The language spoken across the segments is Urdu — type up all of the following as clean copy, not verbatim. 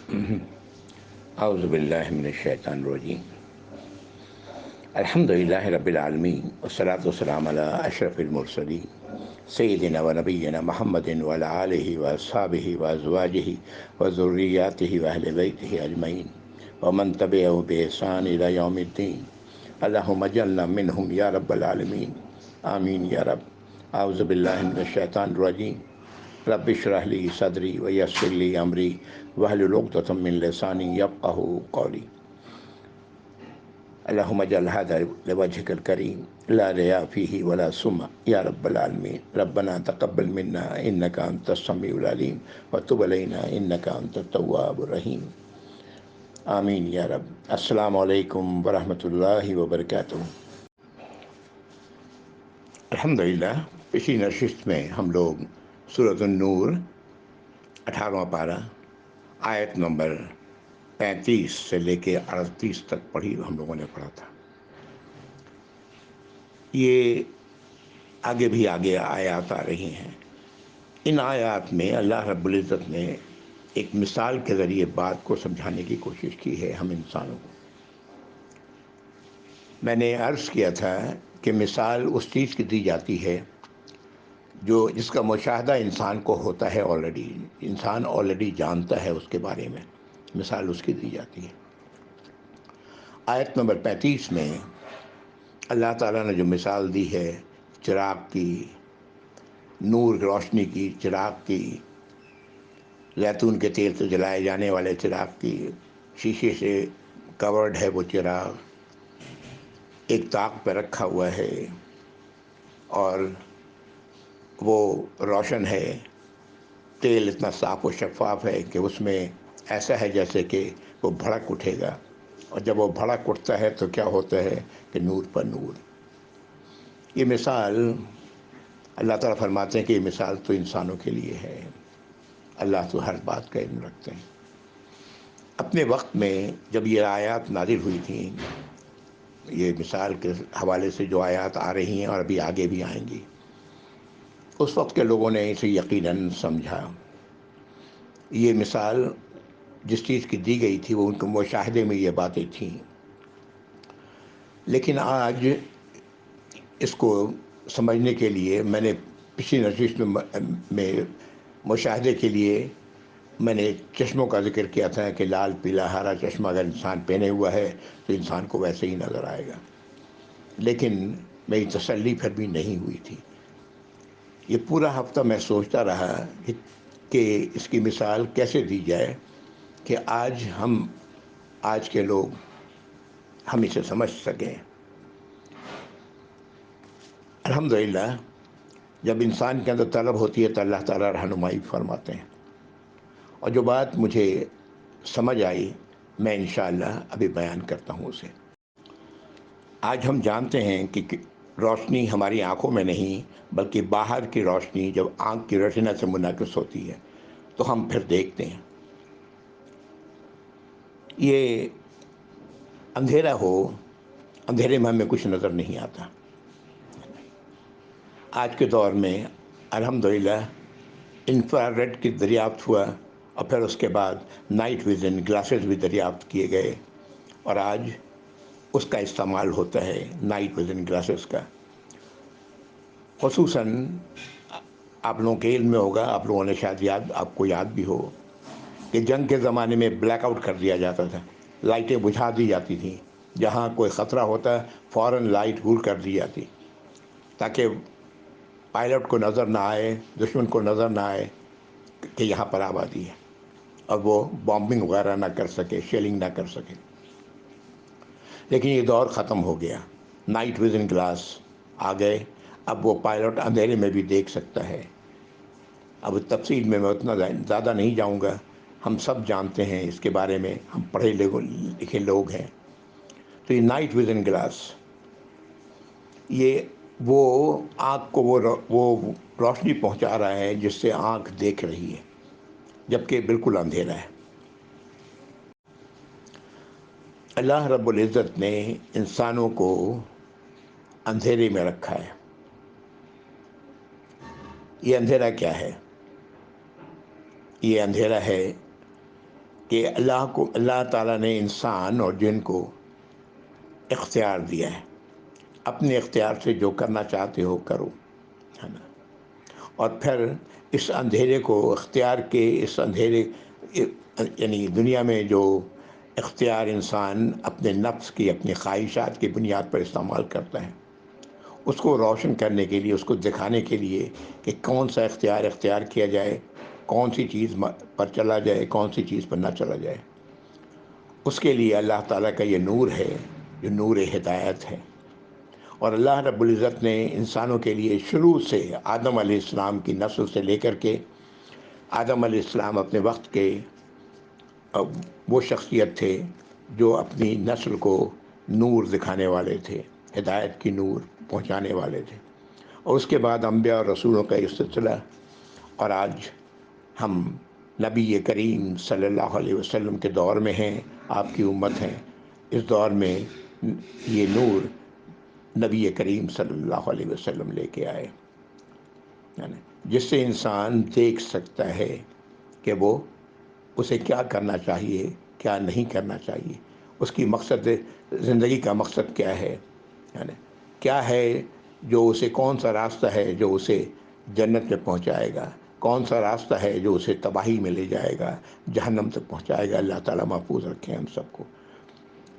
اعوذ باللہ من الشیطان الرجیم الحمد للہ رب العالمین والصلاة والسلام علی اشرف المرسلین سیدنا و نبینا محمد وعلی آلہ واصحابہ وازواجہ وذریاتہ واہل بیتہ اجمعین ومن تبعہ بإحسان الی یوم الدین اللہم اجعلنا منہم یا رب العالمین آمین یا رب۔ اعوذ باللہ من الشیطان الرجیم رب اشرح لی صدری ویسر لی امری واحلل عقدۃ من لسانی یفقہوا قولی۔ اللہم اجعل ھذا لوجہک الکریم لا ریا فیہ ولا سمع یا رب العالمین۔ ربنا تقبل منا انک انت السمیع العلیم وتب علینا انک انت التواب الرحیم، آمین یا رب۔ السلام علیکم ورحمۃ اللہ وبرکاتہ۔ الحمدللہ پچھلی نشست میں ہم لوگ سورۃ النور 18واں پارہ آیت نمبر 35 سے لے کے 38 تک پڑھی، ہم لوگوں نے پڑھا تھا۔ یہ آگے آیات آ رہی ہیں۔ ان آیات میں اللہ رب العزت نے ایک مثال کے ذریعے بات کو سمجھانے کی کوشش کی ہے ہم انسانوں کو۔ میں نے عرض کیا تھا کہ مثال اس چیز کی دی جاتی ہے جس کا مشاہدہ انسان کو ہوتا ہے، انسان آلریڈی جانتا ہے اس کے بارے میں، مثال اس کی دی جاتی ہے۔ آیت نمبر 35 میں اللہ تعالیٰ نے جو مثال دی ہے چراغ کی، نور روشنی کی، چراغ کی، زیتون کے تیل سے جلائے جانے والے چراغ کی، شیشے سے کورڈ ہے وہ چراغ، ایک طاق پہ رکھا ہوا ہے اور وہ روشن ہے، تیل اتنا صاف و شفاف ہے کہ اس میں ایسا ہے جیسے کہ وہ بھڑک اٹھے گا، اور جب وہ بھڑک اٹھتا ہے تو کیا ہوتا ہے کہ نور پر نور۔ یہ مثال اللہ تعالیٰ فرماتے ہیں کہ یہ مثال تو انسانوں کے لیے ہے، اللہ تو ہر بات کا علم رکھتے ہیں۔ اپنے وقت میں جب یہ آیات نازل ہوئی تھیں، یہ مثال کے حوالے سے جو آیات آ رہی ہیں اور ابھی آگے بھی آئیں گی، اس وقت کے لوگوں نے اسے یقیناً سمجھا۔ یہ مثال جس چیز کی دی گئی تھی وہ ان کے مشاہدے میں یہ باتیں تھیں، لیکن آج اس کو سمجھنے کے لیے میں نے پچھلی نشست میں مشاہدے کے لیے میں نے چشموں کا ذکر کیا تھا کہ لال پیلا ہرا چشمہ اگر انسان پہنے ہوا ہے تو انسان کو ویسے ہی نظر آئے گا، لیکن میری تسلی پھر بھی نہیں ہوئی تھی۔ یہ پورا ہفتہ میں سوچتا رہا کہ اس کی مثال کیسے دی جائے کہ آج کے لوگ ہم اسے سمجھ سکیں۔ الحمدللہ جب انسان کے اندر طلب ہوتی ہے تو اللہ تعالیٰ رہنمائی فرماتے ہیں، اور جو بات مجھے سمجھ آئی میں انشاءاللہ ابھی بیان کرتا ہوں اسے۔ آج ہم جانتے ہیں کہ روشنی ہماری آنکھوں میں نہیں بلکہ باہر کی روشنی جب آنکھ کی ریٹنا سے منعکس ہوتی ہے تو ہم پھر دیکھتے ہیں۔ یہ اندھیرا ہو، اندھیرے میں ہمیں کچھ نظر نہیں آتا۔ آج کے دور میں الحمدللہ انفراریڈ کی دریافت ہوا، اور پھر اس کے بعد نائٹ ویژن گلاسز بھی دریافت کیے گئے، اور آج اس کا استعمال ہوتا ہے نائٹ ویژن گلاسز کا۔ خصوصاً آپ لوگوں کے علم میں ہوگا، آپ لوگوں نے شاید آپ کو یاد بھی ہو کہ جنگ کے زمانے میں بلیک آؤٹ کر دیا جاتا تھا، لائٹیں بجھا دی جاتی تھیں، جہاں کوئی خطرہ ہوتا فوراً لائٹ گول کر دی جاتی تاکہ پائلٹ کو نظر نہ آئے، دشمن کو نظر نہ آئے کہ یہاں پر آبادی ہے، اور وہ بامبنگ وغیرہ نہ کر سکے، شیلنگ نہ کر سکے۔ لیکن یہ دور ختم ہو گیا، نائٹ ویژن گلاس آ گئے، اب وہ پائلٹ اندھیرے میں بھی دیکھ سکتا ہے۔ اب تفصیل میں اتنا زیادہ نہیں جاؤں گا، ہم سب جانتے ہیں اس کے بارے میں، ہم پڑھے لکھے لوگ ہیں۔ تو یہ نائٹ ویژن گلاس، یہ وہ آنکھ کو وہ روشنی پہنچا رہا ہے جس سے آنکھ دیکھ رہی ہے جبکہ بالکل اندھیرا ہے۔ اللہ رب العزت نے انسانوں کو اندھیرے میں رکھا ہے۔ یہ اندھیرا کیا ہے؟ یہ اندھیرا ہے کہ اللہ تعالیٰ نے انسان اور جن کو اختیار دیا ہے، اپنے اختیار سے جو کرنا چاہتے ہو کرو، ہے نا۔ اور پھر اس اندھیرے کو اختیار کے اس اندھیرے، یعنی دنیا میں جو اختیار انسان اپنے نفس کی، اپنی خواہشات کی بنیاد پر استعمال کرتا ہے، اس کو روشن کرنے کے لیے، اس کو دکھانے کے لیے کہ کون سا اختیار کیا جائے، کون سی چیز پر چلا جائے، کون سی چیز پر نہ چلا جائے، اس کے لیے اللہ تعالیٰ کا یہ نور ہے جو نور ہدایت ہے۔ اور اللہ رب العزت نے انسانوں کے لیے شروع سے آدم علیہ السلام کی نسل سے لے کر کے، آدم علیہ السلام اپنے وقت کے وہ شخصیت تھے جو اپنی نسل کو نور دکھانے والے تھے، ہدایت کی نور پہنچانے والے تھے، اور اس کے بعد انبیاء اور رسولوں کا یہ سلسلہ، اور آج ہم نبی کریم صلی اللہ علیہ وسلم کے دور میں ہیں، آپ کی امت ہیں، اس دور میں یہ نور نبی کریم صلی اللہ علیہ وسلم لے کے آئے، یعنی جس سے انسان دیکھ سکتا ہے کہ وہ اسے کیا کرنا چاہیے، کیا نہیں کرنا چاہیے، اس کی مقصد، زندگی کا مقصد کیا ہے، یعنی کیا ہے جو اسے، کون سا راستہ ہے جو اسے جنت میں پہنچائے گا، کون سا راستہ ہے جو اسے تباہی میں لے جائے گا، جہنم تک پہنچائے گا۔ اللہ تعالیٰ محفوظ رکھے ہم سب کو۔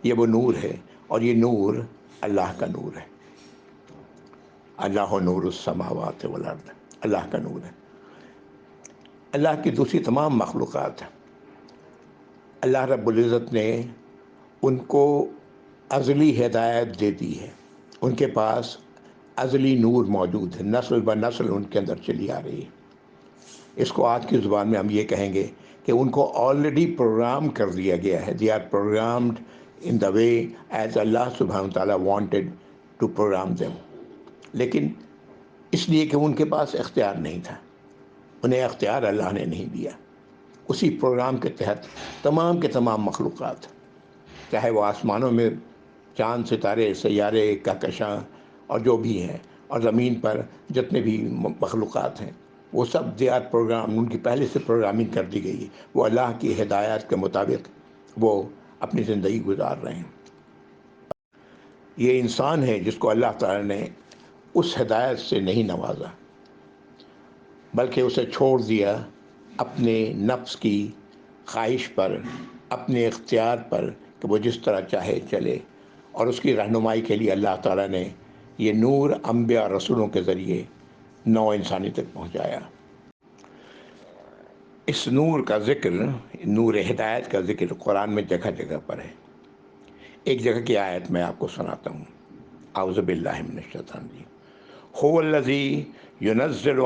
یہ وہ نور ہے، اور یہ نور اللہ کا نور ہے۔ اللہ نور السماوات والارض، اللہ کا نور ہے۔ اللہ کی دوسری تمام مخلوقات، اللہ رب العزت نے ان کو ازلی ہدایت دے دی ہے، ان کے پاس ازلی نور موجود ہے، نسل بہ نسل ان کے اندر چلی آ رہی ہے۔ اس کو آج کی زبان میں ہم یہ کہیں گے کہ ان کو آلریڈی پروگرام کر دیا گیا ہے۔ They are programmed in the way as اللہ سبحانہ تعالیٰ وانٹیڈ ٹو پروگرام دیم، لیکن اس لیے کہ ان کے پاس اختیار نہیں تھا، انہیں اختیار اللہ نے نہیں دیا۔ اسی پروگرام کے تحت تمام کے تمام مخلوقات، چاہے وہ آسمانوں میں چاند، ستارے، سیارے، کہکشاں اور جو بھی ہیں، اور زمین پر جتنے بھی مخلوقات ہیں، وہ سب دے آر پروگرام، ان کی پہلے سے پروگرامنگ کر دی گئی ہے۔ وہ اللہ کی ہدایات کے مطابق وہ اپنی زندگی گزار رہے ہیں۔ یہ انسان ہے جس کو اللہ تعالیٰ نے اس ہدایت سے نہیں نوازا، بلکہ اسے چھوڑ دیا اپنے نفس کی خواہش پر، اپنے اختیار پر، کہ وہ جس طرح چاہے چلے۔ اور اس کی رہنمائی کے لیے اللہ تعالیٰ نے یہ نور انبیاء رسولوں کے ذریعے نو انسانی تک پہنچایا۔ اس نور کا ذکر، نور ہدایت کا ذکر قرآن میں جگہ جگہ پر ہے۔ ایک جگہ کی آیت میں آپ کو سناتا ہوں، اعوذ باللہ من الشیطان الرجیم۔ هو الذی ينزل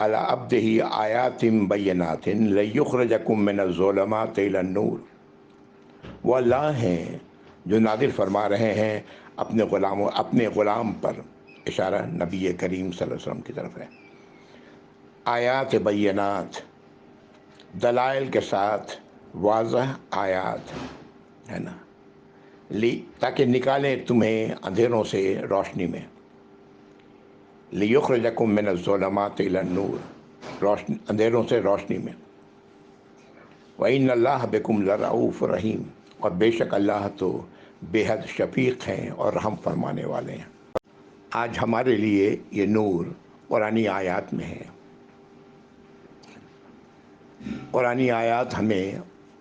علی عبدہ آیات بینات لیخرجکم من الظلمات الی النور۔ وہ اللہ ہیں جو نازل فرما رہے ہیں اپنے غلام پر، اشارہ نبی کریم صلی اللہ علیہ وسلم کی طرف ہے، آیات بینات، دلائل کے ساتھ، واضح آیات، ہے نا، تاکہ نکالیں تمہیں اندھیروں سے روشنی میں، لیخرجکم من الظلمات الی النور، اندھیروں سے روشنی میں، وَإِنَّ اللَّهَ بِكُمْ لَرَءُوفٌ رَحِيمٌ، اور بے شک اللہ تو بے حد شفیق ہیں اور رحم فرمانے والے ہیں۔ آج ہمارے لیے یہ نور قرآنی آیات میں ہے۔ قرآنی آیات ہمیں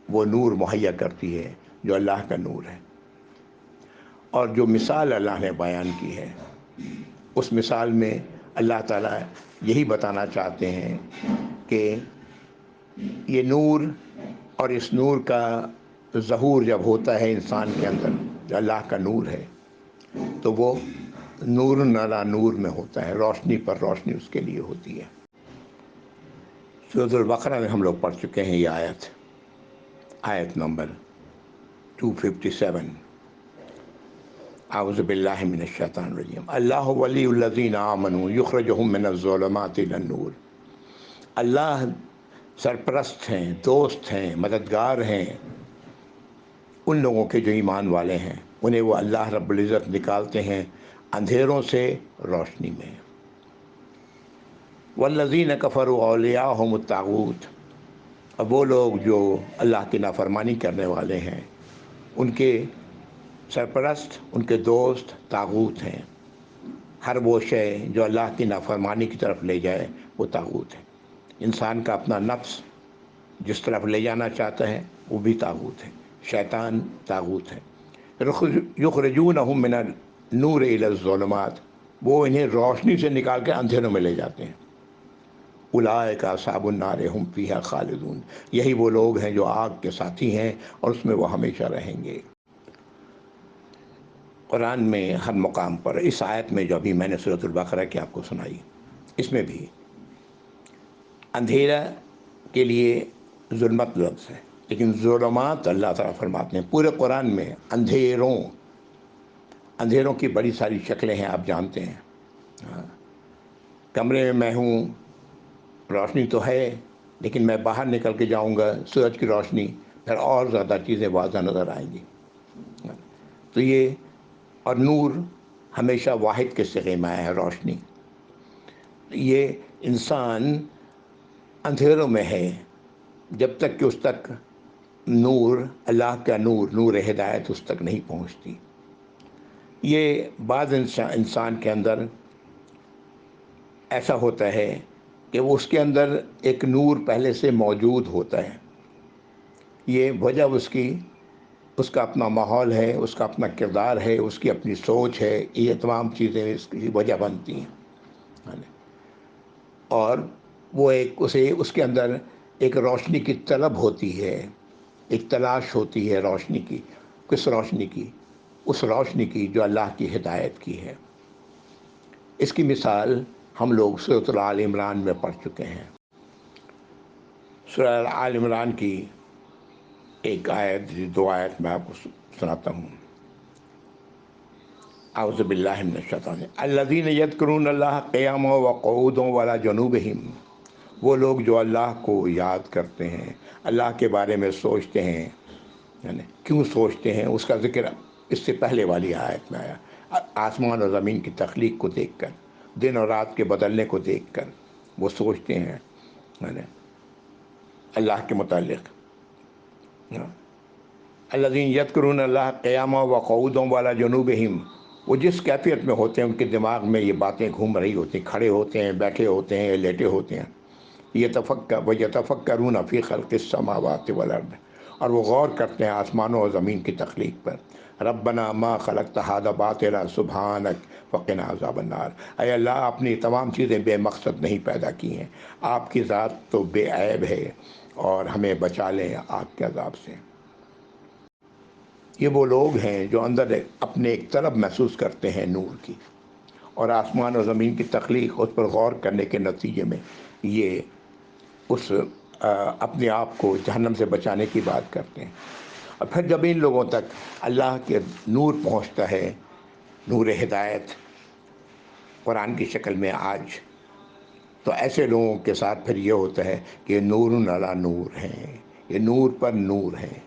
وہ نور مہیا کرتی ہے جو اللہ کا نور ہے، اور جو مثال اللہ نے بیان کی ہے، اس مثال میں اللہ تعالیٰ یہی بتانا چاہتے ہیں کہ یہ نور، اور اس نور کا ظہور جب ہوتا ہے انسان کے اندر، جو اللہ کا نور ہے، تو وہ نور علی نور میں ہوتا ہے، روشنی پر روشنی اس کے لیے ہوتی ہے۔ سورۃ البقرہ میں ہم لوگ پڑھ چکے ہیں یہ آیت نمبر 257، اعوذ باللہ من الشیطان الرجیم۔ اللہ ولی الذین آمنوا یخرجہم من الظلمات الی النور۔ اللہ سرپرست ہیں، دوست ہیں، مددگار ہیں ان لوگوں کے جو ایمان والے ہیں، انہیں وہ اللہ رب العزت نکالتے ہیں اندھیروں سے روشنی میں۔ والذین کفروا اولیاءہم الطاغوت، اور وہ لوگ جو اللہ کی نافرمانی کرنے والے ہیں ان کے سرپرست، ان کے دوست طاغوت ہیں۔ ہر وہ شے جو اللہ کی نافرمانی کی طرف لے جائے وہ طاغوت ہے۔ انسان کا اپنا نفس جس طرف لے جانا چاہتا ہے وہ بھی طاغوت ہے، شیطان طاغوت ہے۔ یخرجونہم من النور الی الظلمات، وہ انہیں روشنی سے نکال کے اندھیروں میں لے جاتے ہیں۔ اولئک اصحاب النار ہم فیہا خالدون، یہی وہ لوگ ہیں جو آگ کے ساتھی ہیں اور اس میں وہ ہمیشہ رہیں گے۔ قرآن میں ہر مقام پر اس آیت میں جو ابھی میں نے سورۃ البقرہ کی آپ کو سنائی، اس میں بھی اندھیرا کے لیے ظلمت لفظ ہے، لیکن ظلمات اللہ تعالیٰ فرماتے ہیں پورے قرآن میں اندھیروں کی بڑی ساری شکلیں ہیں، آپ جانتے ہیں۔ کمرے میں ہوں، روشنی تو ہے لیکن میں باہر نکل کے جاؤں گا، سورج کی روشنی، پھر اور زیادہ چیزیں واضح نظر آئیں گی۔ تو یہ اور نور ہمیشہ واحد کے صیغے میں آیا ہے، روشنی۔ یہ انسان اندھیروں میں ہے جب تک کہ اس تک نور، اللہ کا نور، نور ہدایت اس تک نہیں پہنچتی۔ یہ بعض انسان کے اندر ایسا ہوتا ہے کہ وہ اس کے اندر ایک نور پہلے سے موجود ہوتا ہے، یہ وجہ اس کا اپنا ماحول ہے، اس کا اپنا کردار ہے، اس کی اپنی سوچ ہے، یہ تمام چیزیں اس کی وجہ بنتی ہیں۔ اور وہ اس کے اندر ایک روشنی کی طلب ہوتی ہے، ایک تلاش ہوتی ہے روشنی کی۔ کس روشنی کی؟ اس روشنی کی جو اللہ کی ہدایت کی ہے۔ اس کی مثال ہم لوگ سورۃ آل عمران میں پڑھ چکے ہیں۔ سورۃ آل عمران کی ایک آیت، دو آیت میں آپ کو سناتا ہوں۔ اعوذ باللہ من الشیطان الذین یذکرون اللہ قیاما وقعودا وعلی جنوبہم، وہ لوگ جو اللہ کو یاد کرتے ہیں، اللہ کے بارے میں سوچتے ہیں، یعنی کیوں سوچتے ہیں اس کا ذکر اس سے پہلے والی آیت میں آیا۔ آسمان اور زمین کی تخلیق کو دیکھ کر، دن اور رات کے بدلنے کو دیکھ کر وہ سوچتے ہیں یعنی اللہ کے متعلق۔ الذین یذکرون اللہ قیاما وقعودا وعلی جنوبہم، وہ جس کیفیت میں ہوتے ہیں ان کے دماغ میں یہ باتیں گھوم رہی ہوتی ہیں، کھڑے ہوتے ہیں، بیٹھے ہوتے ہیں، لیٹے ہوتے ہیں۔ یتفکرون فی خلق السماوات والارض، اور وہ غور کرتے ہیں آسمانوں اور زمین کی تخلیق پر۔ ربنا ما خلقت ھذا باطلا سبحانک فقنا عذاب النار، اے اللہ اپنی تمام چیزیں بے مقصد نہیں پیدا کی ہیں، آپ کی ذات تو بے عیب ہے، اور ہمیں بچا لیں آگ کے عذاب سے۔ یہ وہ لوگ ہیں جو اندر اپنے ایک طلب محسوس کرتے ہیں نور کی، اور آسمان اور زمین کی تخلیق، اس پر غور کرنے کے نتیجے میں یہ اپنے آپ کو جہنم سے بچانے کی بات کرتے ہیں۔ اور پھر جب ان لوگوں تک اللہ کے نور پہنچتا ہے، نور ہدایت قرآن کی شکل میں آج، تو ایسے لوگوں کے ساتھ پھر یہ ہوتا ہے کہ نور علی نور ہیں، یہ نور پر نور ہیں۔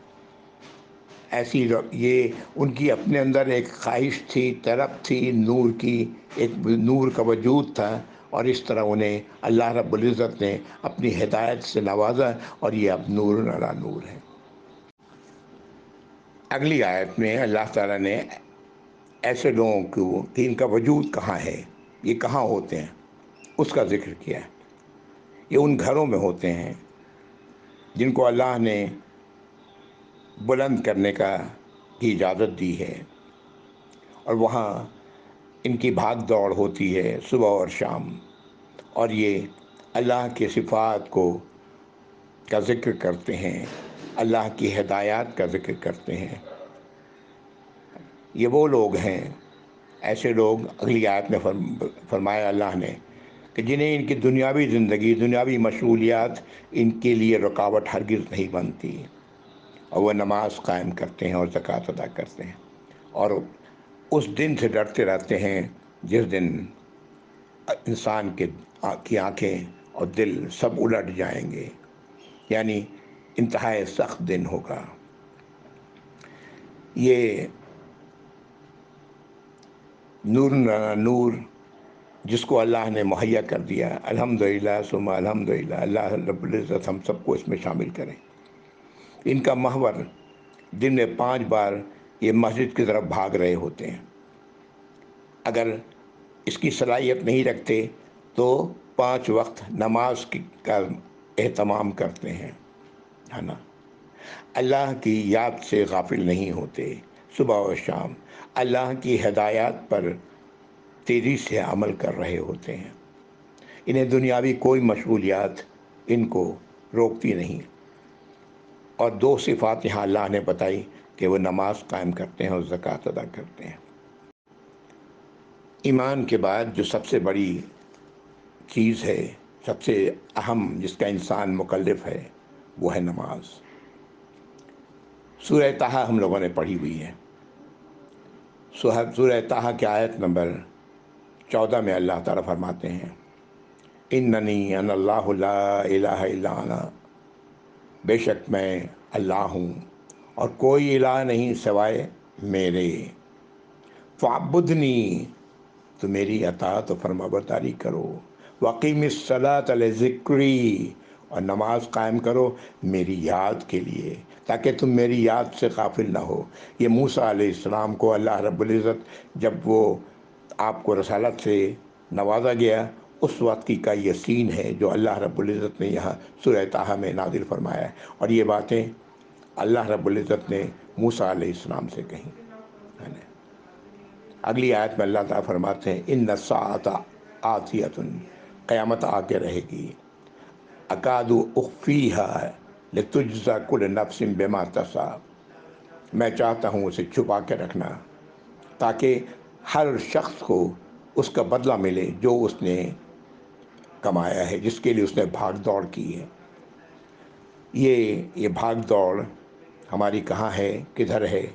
یہ ان کی اپنے اندر ایک خواہش تھی، طلب تھی نور کی، ایک نور کا وجود تھا، اور اس طرح انہیں اللہ رب العزت نے اپنی ہدایت سے نوازا، اور یہ اب نور علی نور ہے۔ اگلی آیت میں اللہ تعالیٰ نے ایسے لوگوں کو کہ ان کا وجود کہاں ہے، یہ کہاں ہوتے ہیں، اس کا ذکر کیا ہے۔ یہ ان گھروں میں ہوتے ہیں جن کو اللہ نے بلند کرنے کی اجازت دی ہے، اور وہاں ان کی بھاگ دوڑ ہوتی ہے صبح اور شام، اور یہ اللہ کی صفات کا ذکر کرتے ہیں، اللہ کی ہدایات کا ذکر کرتے ہیں۔ یہ وہ لوگ ہیں، ایسے لوگ، اگلی آیت میں فرمایا اللہ نے کہ جنہیں ان کی دنیاوی زندگی، دنیاوی مشغولیات ان کے لیے رکاوٹ ہرگز نہیں بنتی، اور وہ نماز قائم کرتے ہیں اور زکوٰۃ ادا کرتے ہیں، اور اس دن سے ڈرتے رہتے ہیں جس دن انسان کی آنکھیں اور دل سب الٹ جائیں گے، یعنی انتہائی سخت دن ہوگا۔ یہ نور نور جس کو اللہ نے مہیا کر دیا، الحمدللہ ثم الحمدللہ، اللہ رب العزت ہم سب کو اس میں شامل کریں۔ ان کا محور دن میں 5 بار یہ مسجد کی طرف بھاگ رہے ہوتے ہیں۔ اگر اس کی صلاحیت نہیں رکھتے تو 5 وقت نماز کا اہتمام کرتے ہیں، ہے نا۔ اللہ کی یاد سے غافل نہیں ہوتے، صبح و شام اللہ کی ہدایات پر تیزی سے عمل کر رہے ہوتے ہیں۔ انہیں دنیاوی کوئی مشغولیات ان کو روکتی نہیں۔ اور 2 صفات یہاں اللہ نے بتائی کہ وہ نماز قائم کرتے ہیں اور زکوٰۃ ادا کرتے ہیں۔ ایمان کے بعد جو سب سے بڑی چیز ہے، سب سے اہم جس کا انسان مکلف ہے، وہ ہے نماز۔ سورہ طٰہٰ ہم لوگوں نے پڑھی ہوئی ہے۔ سورہ طٰہٰ کی آیت نمبر 14 میں اللہ تعالیٰ فرماتے ہیں، اننی انا اللہ لا الہ الا انا، بے شک میں اللہ ہوں اور کوئی الہ نہیں سوائے میرے، فاعبدنی، تو میری اطاعت و فرما برداری کرو، واقیم الصلاۃ لذکری، اور نماز قائم کرو میری یاد کے لیے، تاکہ تم میری یاد سے غافل نہ ہو۔ یہ موسیٰ علیہ السلام کو اللہ رب العزت جب وہ آپ کو رسالت سے نوازا گیا، اس وقت کی کا یہ سین ہے جو اللہ رب العزت نے یہاں سورہ طٰہٰ میں نازل فرمایا ہے، اور یہ باتیں اللہ رب العزت نے موسیٰ علیہ السلام سے کہیں۔ اگلی آیت میں اللہ تعالیٰ فرماتے ہیں، ان الساعۃ آتیۃ، قیامت آ کے رہے گی، اکاد اخفیہا لتجزی کل نفس بما تسعی، میں چاہتا ہوں اسے چھپا کے رکھنا تاکہ ہر شخص کو اس کا بدلہ ملے جو اس نے کمایا ہے، جس کے لیے اس نے بھاگ دوڑ کی ہے۔ یہ بھاگ دوڑ ہماری کہاں ہے، کدھر ہے؟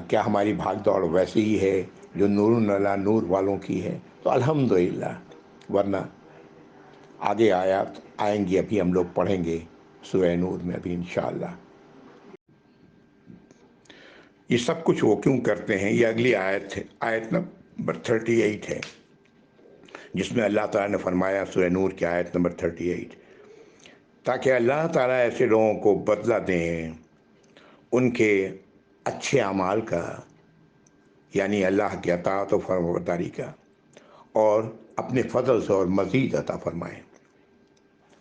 کیا ہماری بھاگ دوڑ ویسے ہی ہے جو نور علی نور والوں کی ہے؟ تو الحمدللہ، ورنہ آگے آیات آئیں گی، ابھی ہم لوگ پڑھیں گے سورہ نور میں ابھی انشاءاللہ۔ یہ سب کچھ وہ کیوں کرتے ہیں؟ یہ اگلی آیت ہے، آیت نمبر 38 ہے، جس میں اللہ تعالیٰ نے فرمایا، سورہ نور کی آیت نمبر 38، تاکہ اللہ تعالیٰ ایسے لوگوں کو بدلہ دیں ان کے اچھے اعمال کا، یعنی اللہ کی اطاعت و فرمانبرداری کا، اور اپنے فضل سے اور مزید عطا فرمائیں۔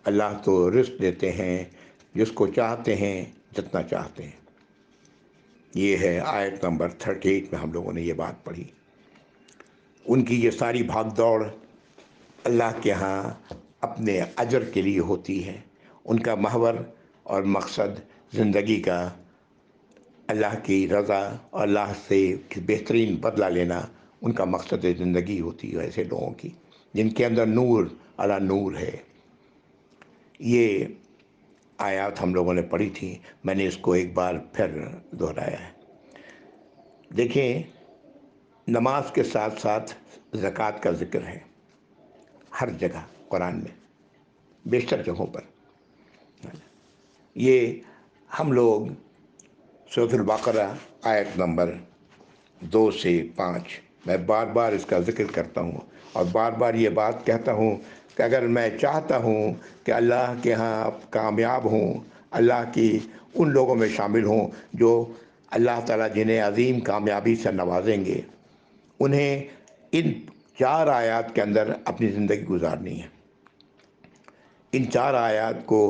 اللہ تو رزق دیتے ہیں جس کو چاہتے ہیں، جتنا چاہتے ہیں۔ یہ ہے آیت نمبر 38 میں ہم لوگوں نے یہ بات پڑھی۔ ان کی یہ ساری بھاگ دوڑ اللہ کے ہاں اپنے اجر کے لیے ہوتی ہے۔ ان کا محور اور مقصد زندگی کا اللہ کی رضا اور اللہ سے بہترین بدلہ لینا ان کا مقصد زندگی ہوتی ہے، ایسے لوگوں کی جن کے اندر نور علی نور ہے۔ یہ آیات ہم لوگوں نے پڑھی تھی، میں نے اس کو ایک بار پھر دہرایا ہے۔ دیکھیں، نماز کے ساتھ ساتھ زکوٰۃ کا ذکر ہے ہر جگہ قرآن میں، بیشتر جگہوں پر۔ یہ ہم لوگ سورۃ البقرہ آیت نمبر 2 سے 5 میں بار بار اس کا ذکر کرتا ہوں، اور بار بار یہ بات کہتا ہوں کہ اگر میں چاہتا ہوں کہ اللہ کے ہاں کامیاب ہوں، اللہ کی ان لوگوں میں شامل ہوں جو اللہ تعالیٰ جنہیں عظیم کامیابی سے نوازیں گے، انہیں ان 4 آیات کے اندر اپنی زندگی گزارنی ہے۔ ان 4 آیات کو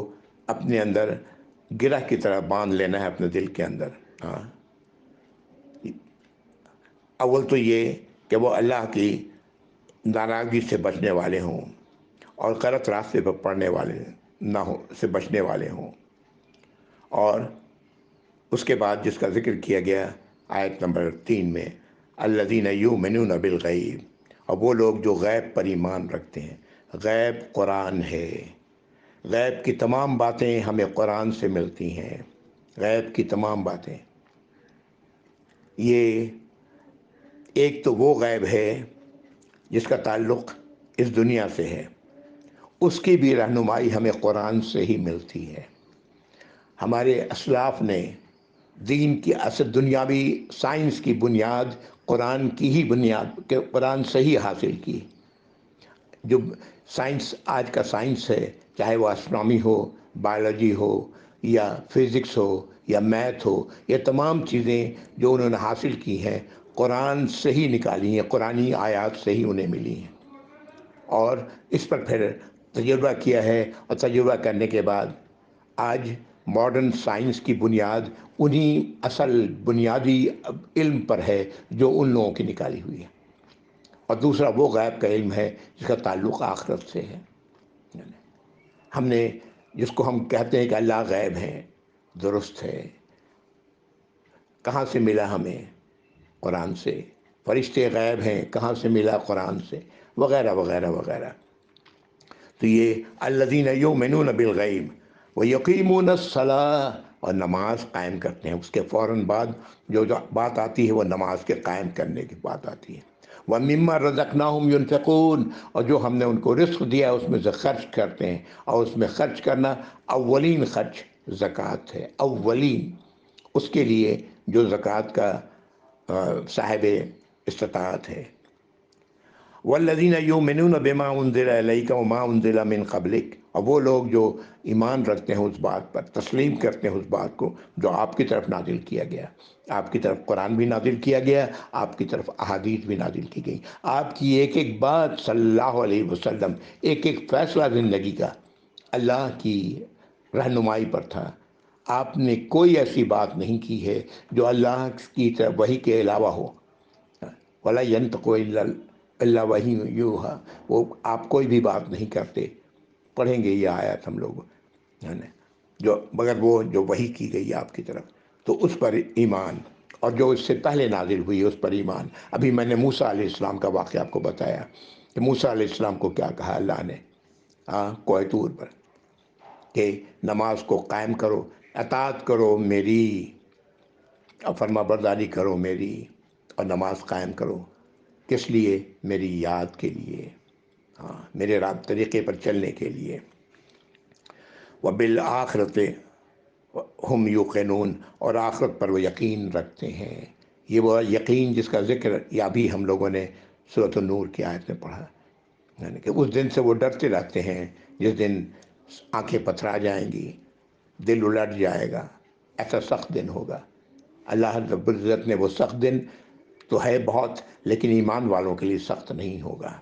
اپنے اندر گرہ کی طرح باندھ لینا ہے اپنے دل کے اندر۔ ہاں، اول تو یہ کہ وہ اللہ کی ناراضگی سے بچنے والے ہوں اور غلط راستے پر پڑنے والے نہ ہوں، سے بچنے والے ہوں، اور اس کے بعد جس کا ذکر کیا گیا آیت نمبر 3 میں، الذین یؤمنون بالغیب، اور وہ لوگ جو غیب پر ایمان رکھتے ہیں۔ غیب قرآن ہے، غیب کی تمام باتیں ہمیں قرآن سے ملتی ہیں، غیب کی تمام باتیں۔ یہ ایک تو وہ غیب ہے جس کا تعلق اس دنیا سے ہے، اس کی بھی رہنمائی ہمیں قرآن سے ہی ملتی ہے۔ ہمارے اسلاف نے دین کی اصل دنیاوی سائنس کی بنیاد قرآن کی ہی بنیاد کے قرآن سے ہی حاصل کی۔ جو سائنس آج کا سائنس ہے، چاہے وہ اسٹرانومی ہو، بایولوجی ہو، یا فزکس ہو، یا میتھ ہو، یہ تمام چیزیں جو انہوں نے حاصل کی ہیں قرآن سے ہی نکالی ہیں، قرآنی آیات سے ہی انہیں ملی ہیں، اور اس پر پھر تجربہ کیا ہے، اور تجربہ کرنے کے بعد آج ماڈرن سائنس کی بنیاد انہی اصل بنیادی علم پر ہے جو ان لوگوں کی نکالی ہوئی ہے، اور دوسرا وہ غیب کا علم ہے جس کا تعلق آخرت سے ہے۔ ہم نے جس کو ہم کہتے ہیں کہ اللہ غیب ہے، درست ہے، کہاں سے ملا ہمیں؟ قرآن سے۔ فرشتے غیب ہیں، کہاں سے ملا؟ قرآن سے، وغیرہ وغیرہ وغیرہ۔ تو یہ الذین یؤمنون بالغیب ویقیمون الصلاۃ، اور نماز قائم کرتے ہیں، اس کے فوراً بعد جو بات آتی ہے وہ نماز کے قائم کرنے کی بات آتی ہے۔ وَمِمَّا رَزَقْنَاهُمْ يُنْفِقُونَ، اور جو ہم نے ان کو رزق دیا اس میں سے خرچ کرتے ہیں، اور اس میں خرچ کرنا اولین خرچ زکوٰۃ ہے، اولین، اس کے لیے جو زکوٰۃ کا صاحب استطاعت ہے۔ والذین یؤمنون بما انزل الیک وما انزل من قبلک، اور وہ لوگ جو ایمان رکھتے ہیں اس بات پر، تسلیم کرتے ہیں اس بات کو جو آپ کی طرف نازل کیا گیا، آپ کی طرف قرآن بھی نازل کیا گیا، آپ کی طرف احادیث بھی نازل کی گئی، آپ کی ایک ایک بات صلی اللہ علیہ وسلم، ایک ایک فیصلہ زندگی کا اللہ کی رہنمائی پر تھا۔ آپ نے کوئی ایسی بات نہیں کی ہے جو اللہ کی طرف وحی کے علاوہ ہو۔ وَلَا يَنطِقُ إِلَّا وَحْيٌ يُوحَىٰ، وہ آپ کوئی بھی بات نہیں کرتے۔ پڑھیں گے یہ آیت ہم لوگ، ہے نا، جو مگر وہ جو وحی کی گئی آپ کی طرف، تو اس پر ایمان، اور جو اس سے پہلے نازل ہوئی اس پر ایمان۔ ابھی میں نے موسیٰ علیہ السلام کا واقعہ آپ کو بتایا کہ موسیٰ علیہ السلام کو کیا کہا اللہ نے کوہ طور پر، کہ نماز کو قائم کرو، اطاعت کرو میری، اور فرما برداری کرو میری، اور نماز قائم کرو۔ کس لیے؟ میری یاد کے لیے، میرے طریقے پر چلنے کے لیے۔ وبالآخرۃ ہم یوقنون، اور آخرت پر وہ یقین رکھتے ہیں۔ یہ وہ یقین جس کا ذکر یا بھی ہم لوگوں نے سورۃ النور کی آیت میں پڑھا، یعنی کہ اس دن سے وہ ڈرتے رہتے ہیں جس دن آنکھیں پتھرا جائیں گی، دل الٹ جائے گا، ایسا سخت دن ہوگا۔ اللہ رب العزت نے وہ سخت دن تو ہے بہت، لیکن ایمان والوں کے لیے سخت نہیں ہوگا۔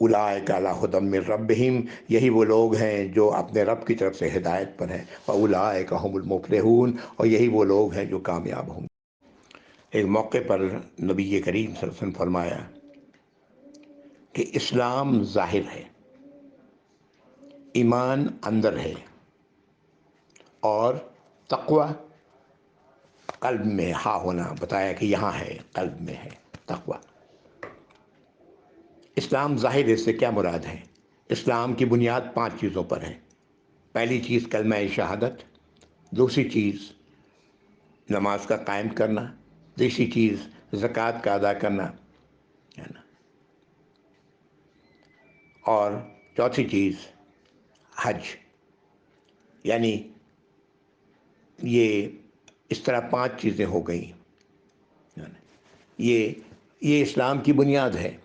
اولئک علی ھدی من ربہم، یہی وہ لوگ ہیں جو اپنے رب کی طرف سے ہدایت پر ہیں، واولئک ھم المفلحون، اور یہی وہ لوگ ہیں جو کامیاب ہوں گے۔ ایک موقع پر نبی کریم صلی اللہ علیہ وسلم فرمایا کہ اسلام ظاہر ہے، ایمان اندر ہے، اور تقوی قلب میں، ہاں ہونا بتایا کہ یہاں ہے، قلب میں ہے تقوی۔ اسلام ظاہر، اس سے کیا مراد ہے؟ اسلام کی بنیاد 5 چیزوں پر ہے۔ پہلی چیز کلمہ شہادت، دوسری چیز نماز کا قائم کرنا، تیسری چیز زکوٰۃ کا ادا کرنا، ہے نا، اور چوتھی چیز حج۔ یعنی یہ اس طرح 5 چیزیں ہو گئیں، یہ اسلام کی بنیاد ہے،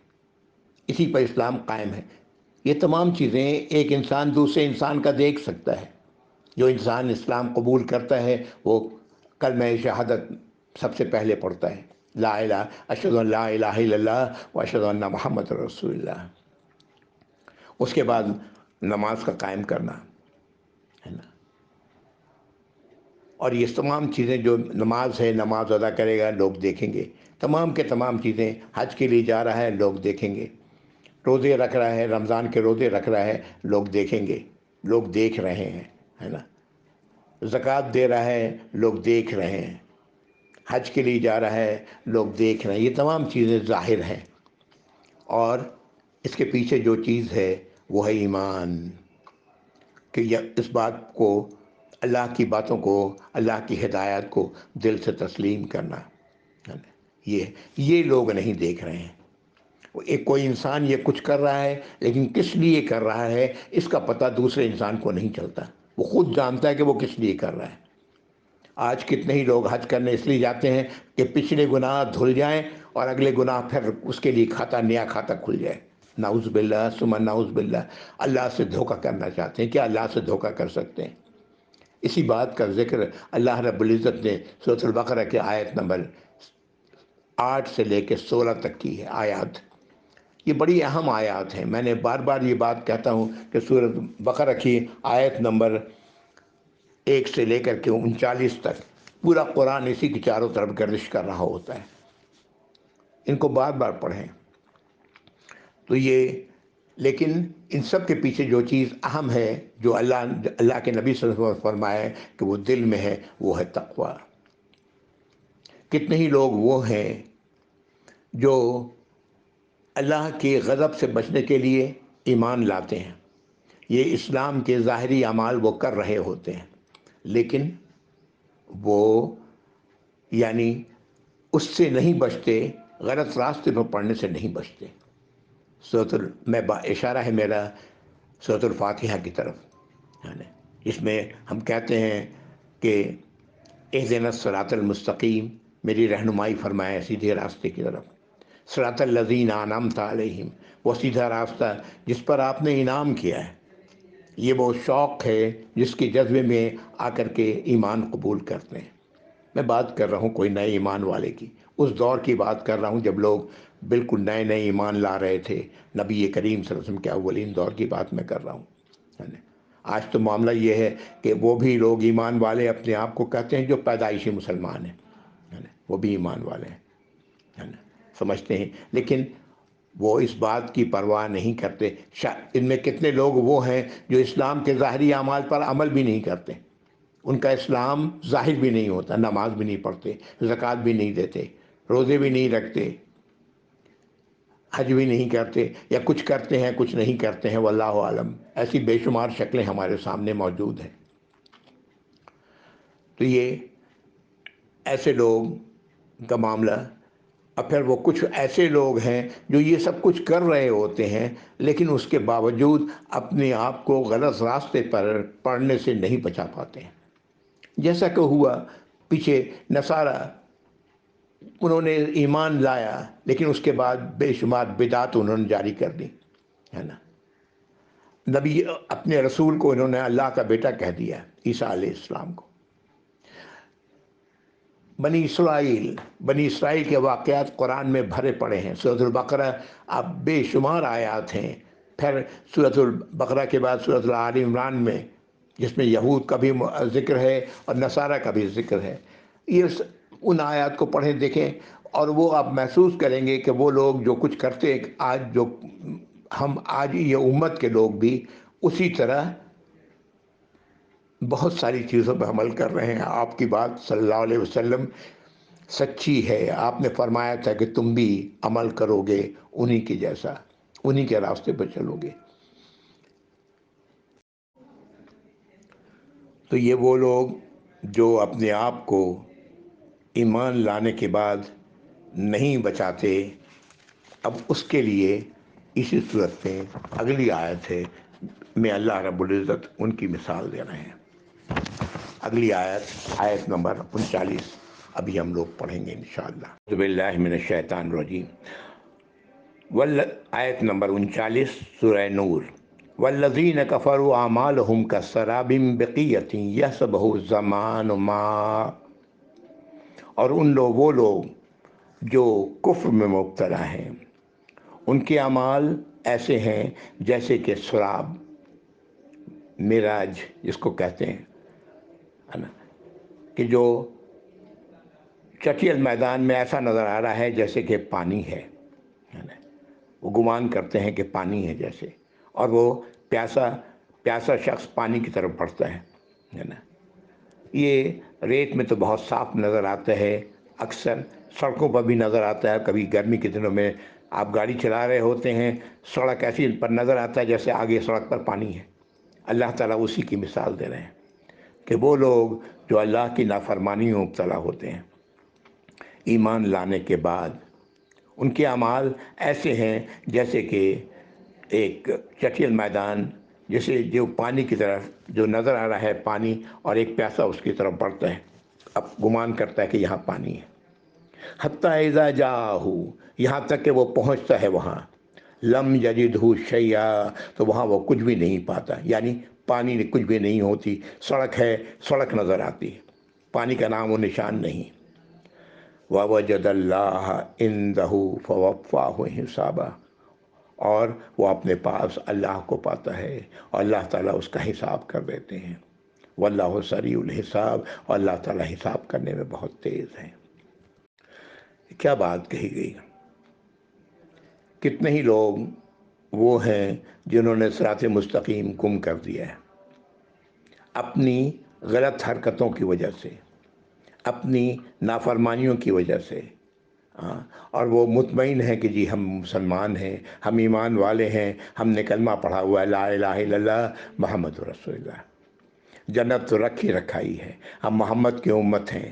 اسی پر اسلام قائم ہے۔ یہ تمام چیزیں ایک انسان دوسرے انسان کا دیکھ سکتا ہے۔ جو انسان اسلام قبول کرتا ہے وہ کلمہ شہادت سب سے پہلے پڑھتا ہے، لا الہ اشہد ان لا الہ الا اللہ و اشہد ان محمد رسول اللہ۔ اس کے بعد نماز کا قائم کرنا، ہے نا، اور یہ تمام چیزیں جو نماز ہے، نماز ادا کرے گا لوگ دیکھیں گے، تمام کے تمام چیزیں، حج کے لیے جا رہا ہے لوگ دیکھیں گے، روزے رکھ رہا ہے، رمضان کے روزے رکھ رہا ہے لوگ دیکھیں گے، لوگ دیکھ رہے ہیں، ہے نا، زکوٰۃ دے رہا ہے لوگ دیکھ رہے ہیں، حج کے لیے جا رہا ہے لوگ دیکھ رہے ہیں۔ یہ تمام چیزیں ظاہر ہیں، اور اس کے پیچھے جو چیز ہے وہ ہے ایمان، کہ اس بات کو، اللہ کی باتوں کو، اللہ کی ہدایات کو دل سے تسلیم کرنا، یہ لوگ نہیں دیکھ رہے ہیں۔ ایک کوئی انسان یہ کچھ کر رہا ہے، لیکن کس لیے کر رہا ہے اس کا پتہ دوسرے انسان کو نہیں چلتا، وہ خود جانتا ہے کہ وہ کس لیے کر رہا ہے۔ آج کتنے ہی لوگ حج کرنے اس لیے جاتے ہیں کہ پچھلے گناہ دھل جائیں اور اگلے گناہ پھر اس کے لیے کھاتا نیا کھاتا کھل جائے. نعوذ باللہ ثم نعوذ باللہ. اللہ سے دھوکہ کرنا چاہتے ہیں. کیا اللہ سے دھوکہ کر سکتے ہیں؟ اسی بات کا ذکر اللہ رب العزت نے سورۃ البقرہ کے آیت نمبر 8 سے لے کے 16 تک کی ہے آیات. یہ بڑی اہم آیات ہیں. میں نے بار بار یہ بات کہتا ہوں کہ سورۃ بقرہ کی آیت نمبر 1 سے لے کر کے 39 تک پورا قرآن اسی کی چاروں طرف گردش کر رہا ہوتا ہے. ان کو بار بار پڑھیں. تو یہ لیکن ان سب کے پیچھے جو چیز اہم ہے جو اللہ کے نبی صلی اللہ علیہ وسلم فرمایا کہ وہ دل میں ہے، وہ ہے تقویٰ. کتنے ہی لوگ وہ ہیں جو اللہ کے غضب سے بچنے کے لیے ایمان لاتے ہیں. یہ اسلام کے ظاہری اعمال وہ کر رہے ہوتے ہیں، لیکن وہ یعنی اس سے نہیں بچتے، غلط راستے پر پڑنے سے نہیں بچتے. میں اشارہ ہے میرا سورۃ الفاتحہ کی طرف، اس میں ہم کہتے ہیں کہ اہدنا الصراط المستقیم، میری رہنمائی فرمائے سیدھے راستے کی طرف. صراط الذین انعمت علیہم، وہ سیدھا راستہ جس پر آپ نے انعام کیا ہے. یہ وہ شوق ہے جس کے جذبے میں آ کر کے ایمان قبول کرتے ہیں. میں بات کر رہا ہوں کوئی نئے ایمان والے کی، اس دور کی بات کر رہا ہوں جب لوگ بالکل نئے نئے ایمان لا رہے تھے. نبی کریم صلی اللہ علیہ وسلم کے اولین دور کی بات میں کر رہا ہوں. آج تو معاملہ یہ ہے کہ وہ بھی لوگ ایمان والے اپنے آپ کو کہتے ہیں جو پیدائشی مسلمان ہیں، وہ بھی ایمان والے ہیں، سمجھتے ہیں، لیکن وہ اس بات کی پرواہ نہیں کرتے. ان میں کتنے لوگ وہ ہیں جو اسلام کے ظاہری اعمال پر عمل بھی نہیں کرتے. ان کا اسلام ظاہر بھی نہیں ہوتا، نماز بھی نہیں پڑھتے، زکوٰۃ بھی نہیں دیتے، روزے بھی نہیں رکھتے، حج بھی نہیں کرتے، یا کچھ کرتے ہیں کچھ نہیں کرتے ہیں، واللہ عالم. ایسی بے شمار شکلیں ہمارے سامنے موجود ہیں. تو یہ ایسے لوگ کا معاملہ. اور پھر وہ کچھ ایسے لوگ ہیں جو یہ سب کچھ کر رہے ہوتے ہیں لیکن اس کے باوجود اپنے آپ کو غلط راستے پر پڑنے سے نہیں بچا پاتے ہیں. جیسا کہ ہوا پیچھے نصارہ، انہوں نے ایمان لایا لیکن اس کے بعد بے شمار بدعات انہوں نے جاری کر دی، ہے نا. نبی اپنے رسول کو انہوں نے اللہ کا بیٹا کہہ دیا، عیسیٰ علیہ السلام کو. بنی اسرائیل کے واقعات قرآن میں بھرے پڑے ہیں. سورۃ البقرہ اب بے شمار آیات ہیں. پھر سورۃ البقرہ کے بعد سورۃ آل عمران میں، جس میں یہود کا بھی ذکر ہے اور نصارہ کا بھی ذکر ہے. یہ ان آیات کو پڑھیں دیکھیں اور وہ آپ محسوس کریں گے کہ وہ لوگ جو کچھ کرتے آج، جو ہم آج یہ امت کے لوگ بھی اسی طرح بہت ساری چیزوں پہ عمل کر رہے ہیں. آپ کی بات صلی اللہ علیہ وسلم سچی ہے. آپ نے فرمایا تھا کہ تم بھی عمل کرو گے انہی کے جیسا، انہی کے راستے پہ چلو گے. تو یہ وہ لوگ جو اپنے آپ کو ایمان لانے کے بعد نہیں بچاتے، اب اس کے لیے اسی صورت میں اگلی آیت ہے میں اللہ رب العزت ان کی مثال دے رہے ہیں. اگلی آیت نمبر 39 ابھی ہم لوگ پڑھیں گے انشاءاللہ. اعوذ باللہ من الشیطان الرجیم. آیت نمبر 39 سورہ نور. والذین کفروا اعمالهم کسراب بقیۃ یحسبہ الظمآن ماء. اور وہ لوگ جو کفر میں مبتلا ہیں، ان کے اعمال ایسے ہیں جیسے کہ سراب، میراج جس کو کہتے ہیں، ہے نا، کہ جو چٹیل میدان میں ایسا نظر آ رہا ہے جیسے کہ پانی ہے نا. وہ گمان کرتے ہیں کہ پانی ہے جیسے، اور وہ پیاسا شخص پانی کی طرف بڑھتا ہے نا. یہ ریت میں تو بہت صاف نظر آتا ہے، اکثر سڑکوں پر بھی نظر آتا ہے. کبھی گرمی کے دنوں میں آپ گاڑی چلا رہے ہوتے ہیں، سڑک ایسی پر نظر آتا ہے جیسے آگے سڑک پر پانی ہے. اللہ تعالیٰ اسی کی مثال دے رہے ہیں کہ وہ لوگ جو اللہ کی نافرمانی میں مبتلا ہوتے ہیں، ایمان لانے کے بعد ان کے اعمال ایسے ہیں جیسے کہ ایک چٹیل میدان، جیسے جو پانی کی طرف جو نظر آ رہا ہے پانی، اور ایک پیاسا اس کی طرف بڑھتا ہے، اب گمان کرتا ہے کہ یہاں پانی ہے. حتیٰ اذا جاءہ، یہاں تک کہ وہ پہنچتا ہے وہاں، لم یجدہ شیئا، تو وہاں وہ کچھ بھی نہیں پاتا، یعنی پانی کچھ بھی نہیں ہوتی، سڑک ہے، سڑک نظر آتی، پانی کا نام و نشان نہیں۔ وَوَجَدَ اللَّهَ عِندَهُ فَوَفَّاهُ حِسَابًا، اور وہ اپنے پاس اللہ کو پاتا ہے اور اللہ تعالیٰ اس کا حساب کر دیتے ہیں۔ واللہ سریع الحساب، اور اللہ تعالیٰ حساب کرنے میں بہت تیز ہے۔ کیا بات کہی گئی! کتنے ہی لوگ وہ ہیں جنہوں نے صراط مستقیم گم کر دیا ہے، اپنی غلط حرکتوں کی وجہ سے، اپنی نافرمانیوں کی وجہ سے۔ اور وہ مطمئن ہیں کہ جی ہم مسلمان ہیں، ہم ایمان والے ہیں، ہم نے کلمہ پڑھا ہوا ہے، لا الہ الا اللہ محمد رسول اللہ، جنت تو رکھی رکھائی ہے، ہم محمد کی امت ہیں۔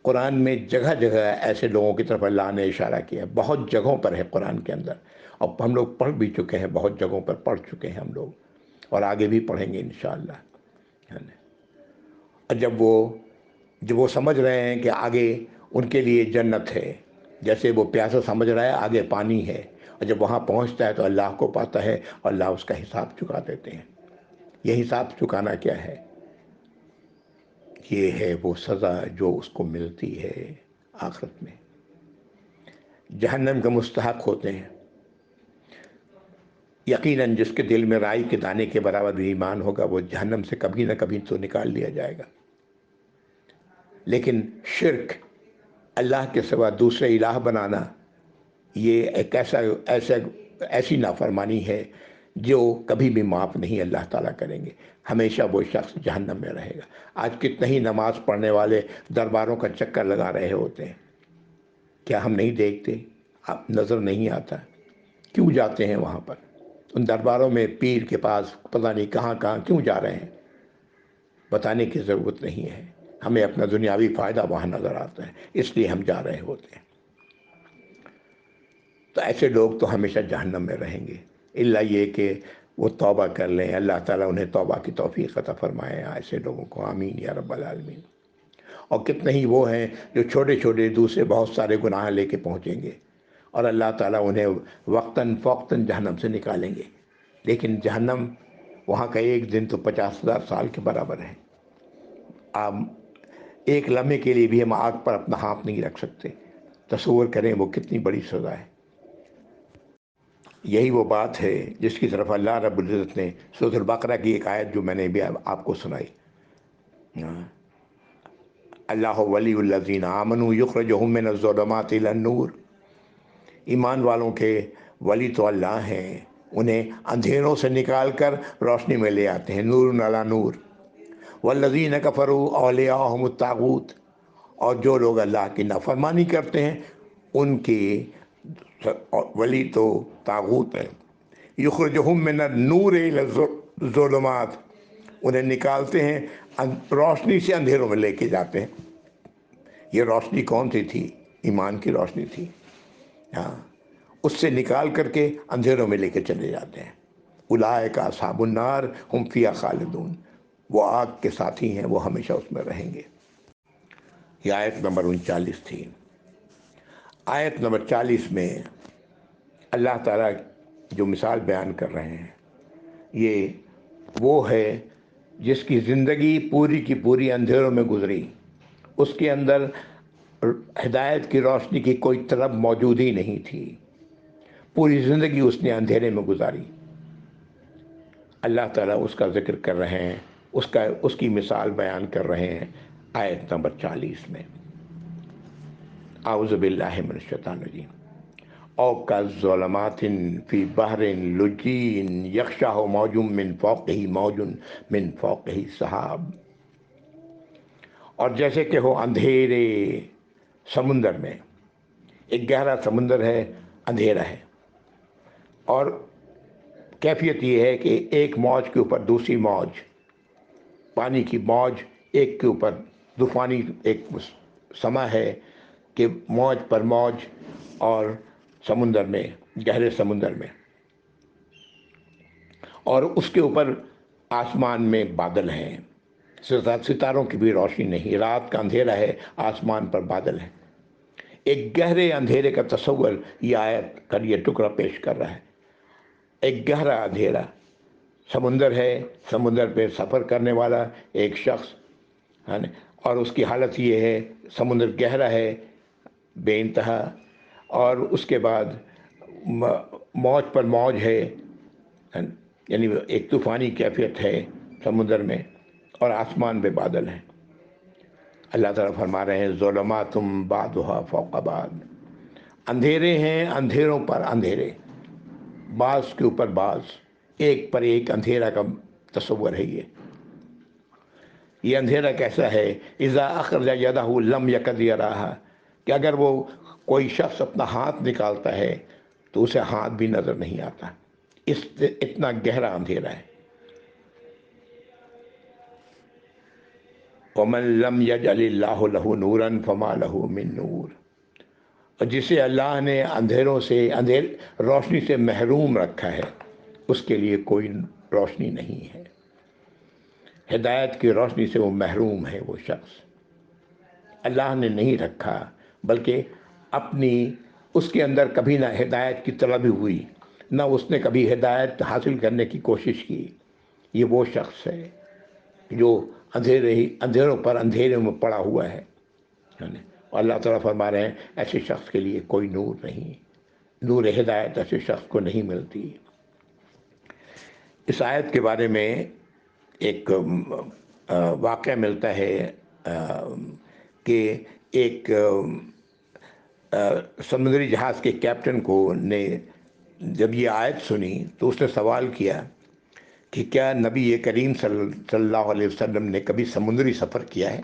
قرآن میں جگہ جگہ ایسے لوگوں کی طرف اللہ نے اشارہ کیا ہے، بہت جگہوں پر ہے قرآن کے اندر، اور ہم لوگ پڑھ بھی چکے ہیں، بہت جگہوں پر پڑھ چکے ہیں ہم لوگ، اور آگے بھی پڑھیں گے انشاءاللہ۔ اور جب وہ سمجھ رہے ہیں کہ آگے ان کے لیے جنت ہے، جیسے وہ پیاسا سمجھ رہا ہے آگے پانی ہے، اور جب وہاں پہنچتا ہے تو اللہ کو پاتا ہے اور اللہ اس کا حساب چکا دیتے ہیں۔ یہ حساب چکانا کیا ہے؟ یہ ہے وہ سزا جو اس کو ملتی ہے آخرت میں۔ جہنم کے مستحق ہوتے ہیں یقیناً جس کے دل میں رائی کے دانے کے برابر بھی ایمان ہوگا، وہ جہنم سے کبھی نہ کبھی تو نکال لیا جائے گا۔ لیکن شرک، اللہ کے سوا دوسرے الہ بنانا، یہ ایک ایسی نافرمانی ہے جو کبھی بھی معاف نہیں اللہ تعالیٰ کریں گے، ہمیشہ وہ شخص جہنم میں رہے گا۔ آج کتنے ہی نماز پڑھنے والے درباروں کا چکر لگا رہے ہوتے ہیں، کیا ہم نہیں دیکھتے؟ آپ نظر نہیں آتا؟ کیوں جاتے ہیں وہاں پر؟ ان درباروں میں پیر کے پاس پتہ نہیں کہاں کہاں کیوں جا رہے ہیں؟ بتانے کی ضرورت نہیں ہے، ہمیں اپنا دنیاوی فائدہ وہاں نظر آتا ہے، اس لیے ہم جا رہے ہوتے ہیں۔ تو ایسے لوگ تو ہمیشہ جہنم میں رہیں گے، الا یہ کہ وہ توبہ کر لیں، اللہ تعالیٰ انہیں توبہ کی توفیق عطا فرمائے ایسے لوگوں کو، آمین یا رب العالمین۔ اور کتنے ہی وہ ہیں جو چھوٹے چھوٹے دوسرے بہت سارے گناہ لے کے پہنچیں گے، اور اللہ تعالیٰ انہیں وقتاً فوقتاً جہنم سے نکالیں گے، لیکن جہنم وہاں کا ایک دن تو 50,000 سال کے برابر ہے۔ آپ ایک لمحے کے لیے بھی ہم آگ پر اپنا ہاتھ نہیں رکھ سکتے، تصور کریں وہ کتنی بڑی سزا ہے۔ یہی وہ بات ہے جس کی طرف اللہ رب العزت نے سورۃ البقرہ کی ایک آیت جو میں نے بھی آپ کو سنائی، اللہ ولی الذین آمنوا یخرجہم من الظلمات الی النور، ایمان والوں کے ولی تو اللہ ہیں، انہیں اندھیروں سے نکال کر روشنی میں لے آتے ہیں، نور علی نور۔ والذین کفروا اولیاءہم الطاغوت، اور جو لوگ اللہ کی نافرمانی کرتے ہیں ان کی ولی تو طاغوت ہے۔ یخرجہم من النور الی الظلمات، انہیں نکالتے ہیں روشنی سے اندھیروں میں لے کے جاتے ہیں۔ یہ روشنی کون سی تھی؟ ایمان کی روشنی تھی، ہاں، اس سے نکال کر کے اندھیروں میں لے کے چلے جاتے ہیں۔ اولئک اصحاب النار ہم فیہا خالدون، وہ آگ کے ساتھی ہیں، وہ ہمیشہ اس میں رہیں گے۔ یہ آیت نمبر 39 تھی۔ آیت نمبر 40 میں اللہ تعالیٰ جو مثال بیان کر رہے ہیں، یہ وہ ہے جس کی زندگی پوری کی پوری اندھیروں میں گزری، اس کے اندر ہدایت کی روشنی کی کوئی طلب موجود ہی نہیں تھی، پوری زندگی اس نے اندھیرے میں گزاری۔ اللہ تعالیٰ اس کا ذکر کر رہے ہیں، اس کی مثال بیان کر رہے ہیں آیت نمبر 40 میں۔ اعوذ باللہ من الشیطان الرجیم۔ او کظلمات فی بحر لجی یغشاہ موج من فوقہ موج من فوقہ سحاب، اور جیسے کہ ہو اندھیرے سمندر میں، ایک گہرا سمندر ہے، اندھیرا ہے، اور کیفیت یہ ہے کہ ایک موج کے اوپر دوسری موج، پانی کی موج ایک کے اوپر طوفانی ایک سما ہے کہ موج پر موج، اور سمندر میں، گہرے سمندر میں، اور اس کے اوپر آسمان میں بادل ہیں، ستاروں کی بھی روشنی نہیں، رات کا اندھیرا ہے، آسمان پر بادل ہے، ایک گہرے اندھیرے کا تصور یہ آیت کا یہ ٹکڑا پیش کر رہا ہے۔ ایک گہرا اندھیرا سمندر ہے، سمندر پہ سفر کرنے والا ایک شخص ہے نا، اور اس کی حالت یہ ہے، سمندر گہرا ہے بے انتہا، اور اس کے بعد موج پر موج ہے، یعنی ایک طوفانی کیفیت ہے سمندر میں، اور آسمان پہ بادل ہیں۔ اللہ تعالیٰ فرما رہے ہیں ظلماتم بعضھا فوق بعض، اندھیرے ہیں اندھیروں پر اندھیرے، بعض کے اوپر بعض، ایک پر ایک اندھیرا کا تصور ہے یہ اندھیرا کیسا ہے؟ اذا اخرج یدہ لم یکد یراھا، کہ اگر وہ کوئی شخص اپنا ہاتھ نکالتا ہے تو اسے ہاتھ بھی نظر نہیں آتا، اتنا گہرا اندھیرا ہے۔ وَمَن لَّمْ يَجْعَلِ اللَّهُ لَهُ نُورًا فَمَا لَهُ مِن نُور، اور جسے اللہ نے اندھیروں سے روشنی سے محروم رکھا ہے اس کے لیے کوئی روشنی نہیں ہے۔ ہدایت کی روشنی سے وہ محروم ہے وہ شخص، اللہ نے نہیں رکھا، بلکہ اپنی اس کے اندر کبھی نہ ہدایت کی طلب ہوئی، نہ اس نے کبھی ہدایت حاصل کرنے کی کوشش کی۔ یہ وہ شخص ہے جو اندھیروں پر اندھیرے میں پڑا ہوا ہے، اور اللہ تعالیٰ فرما رہے ہیں ایسے شخص کے لیے کوئی نور نہیں، نور ہدایت ایسے شخص کو نہیں ملتی۔ اس آیت کے بارے میں ایک واقعہ ملتا ہے کہ ایک سمندری جہاز کے کیپٹن کو نے جب یہ آیت سنی تو اس نے سوال کیا کہ کیا نبی کریم صلی اللہ علیہ وسلم نے کبھی سمندری سفر کیا ہے؟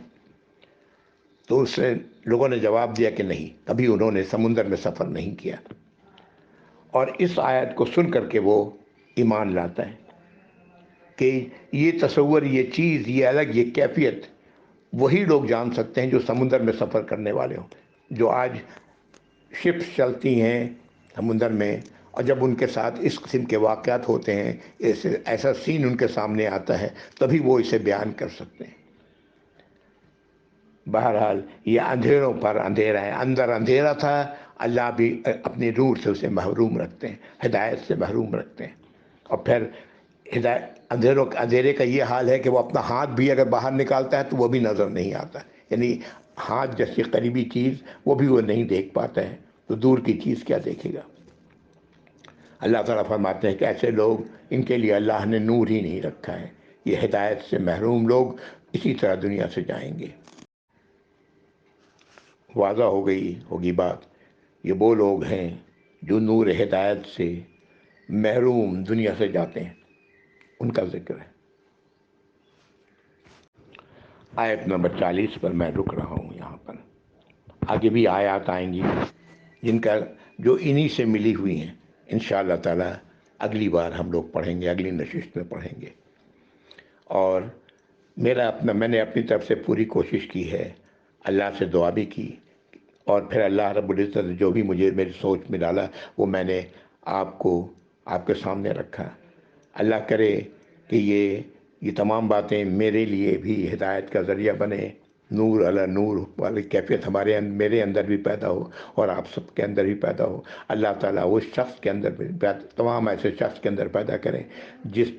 تو اس سے لوگوں نے جواب دیا کہ نہیں، کبھی انہوں نے سمندر میں سفر نہیں کیا، اور اس آیت کو سن کر کے وہ ایمان لاتا ہے کہ یہ تصور، یہ چیز، یہ الگ، یہ کیفیت وہی لوگ جان سکتے ہیں جو سمندر میں سفر کرنے والے ہوں، جو آج شپس چلتی ہیں سمندر میں، اور جب ان کے ساتھ اس قسم کے واقعات ہوتے ہیں، ایسا سین ان کے سامنے آتا ہے، تبھی وہ اسے بیان کر سکتے ہیں۔ بہرحال یہ اندھیروں پر اندھیرا ہے، اندر اندھیرا تھا، اللہ بھی اپنی نور سے اسے محروم رکھتے ہیں، ہدایت سے محروم رکھتے ہیں۔ اور پھر اندھیرے کا یہ حال ہے کہ وہ اپنا ہاتھ بھی اگر باہر نکالتا ہے تو وہ بھی نظر نہیں آتا، یعنی ہاتھ جیسی قریبی چیز وہ بھی وہ نہیں دیکھ پاتا ہے، تو دور کی چیز کیا دیکھے گا۔ اللہ تعالیٰ فرماتے ہیں کہ ایسے لوگ، ان کے لیے اللہ نے نور ہی نہیں رکھا ہے، یہ ہدایت سے محروم لوگ اسی طرح دنیا سے جائیں گے۔ واضح ہوگی بات، یہ وہ لوگ ہیں جو نور ہدایت سے محروم دنیا سے جاتے ہیں، ان کا ذکر ہے۔ آیت نمبر 40 پر میں رک رہا ہوں یہاں پر، آگے بھی آیات آئیں گی جن کا جو انہی سے ملی ہوئی ہیں، انشاءاللہ تعالی اگلی بار ہم لوگ پڑھیں گے، اگلی نشست میں پڑھیں گے۔ اور میں نے اپنی طرف سے پوری کوشش کی ہے، اللہ سے دعا بھی کی، اور پھر اللہ رب العزت جو بھی مجھے میری سوچ میں ڈالا وہ میں نے آپ کے سامنے رکھا۔ اللہ کرے کہ یہ تمام باتیں میرے لیے بھی ہدایت کا ذریعہ بنے، نور علی نور والی کیفیت میرے اندر بھی پیدا ہو، اور آپ سب کے اندر بھی پیدا ہو۔ اللہ تعالیٰ اس شخص کے اندر بھی تمام ایسے شخص کے اندر پیدا کریں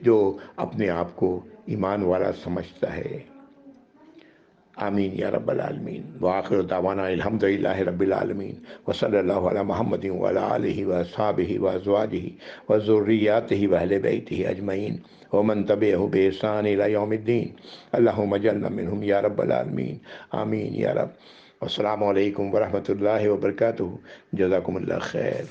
جو اپنے آپ کو ایمان والا سمجھتا ہے۔ آمین یا رب العالمین، وآخر دعوانا الحمدللہ رب العالمین، وصلی اللہ علی محمد وعلی آلہ واصحابہ وازواجہ وذریاتہ واہل بیتہ اجمعین ومن تبعہ بإحسان الی یوم الدین، اللہم اجعلنا منہم یا رب العالمین، آمین یا رب۔ السلام علیکم ورحمۃ اللہ وبرکاتہ، جزاکم اللہ خیر۔